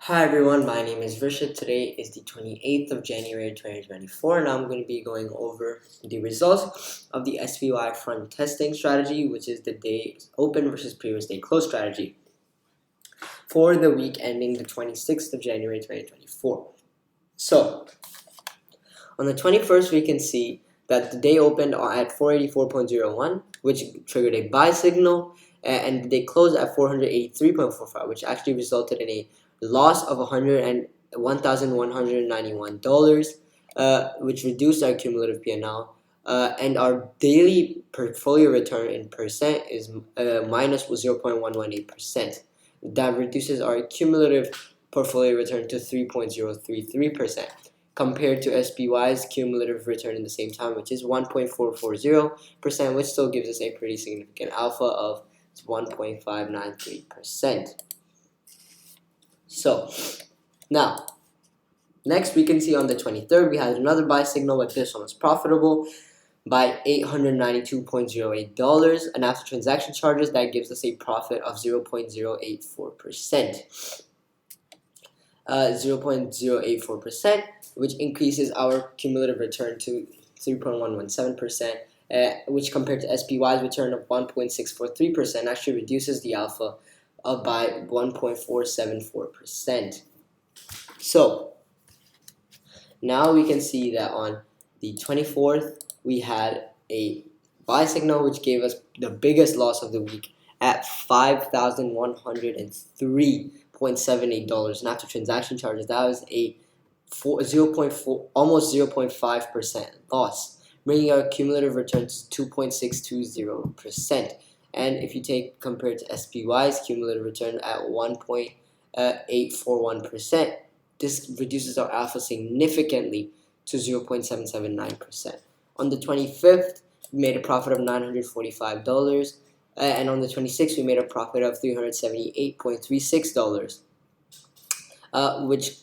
Hi everyone, my name is Rishit. Today is the 28th of January 2024 and I'm going to be going over the results of the SPY front testing strategy, which is the day open versus previous day close strategy for the week ending the 26th of January 2024. So, on the 21st we can see that the day opened at 484.01, which triggered a buy signal, and they closed at 483.45, which actually resulted in a loss of $1,191, which reduced our cumulative P&L. And our daily portfolio return in percent is minus 0.118%. That reduces our cumulative portfolio return to 3.033%. compared to SPY's cumulative return in the same time, which is 1.440%, which still gives us a pretty significant alpha of 1.593%. So, now, next we can see on the 23rd, we had another buy signal, but this one was profitable by $892.08, and after transaction charges, that gives us a profit of 0.084%. 0.084%, which increases our cumulative return to 3.117%, which compared to SPY's return of 1.643% actually reduces the alpha by 1.474%. So now we can see that on the 24th we had a buy signal which gave us the biggest loss of the week at $5,103.78, and after transaction charges that was a 0.4 almost 0.5% loss, bringing our cumulative return to 2.620%. And if you take compared to SPY's cumulative return at 1.841%, this reduces our alpha significantly to 0.779%. On the 25th, we made a profit of $945, and on the 26th, we made a profit of $378.36, which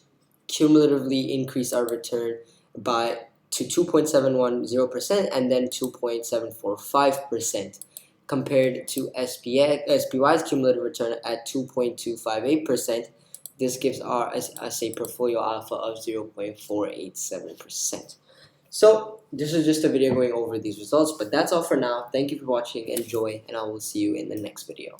cumulatively increased our return to 2.710% and then 2.745%, compared to SPY's cumulative return at 2.258%. This gives us a portfolio alpha of 0.487%. So this is just a video going over these results, but that's all for now. Thank you for watching. Enjoy, and I will see you in the next video.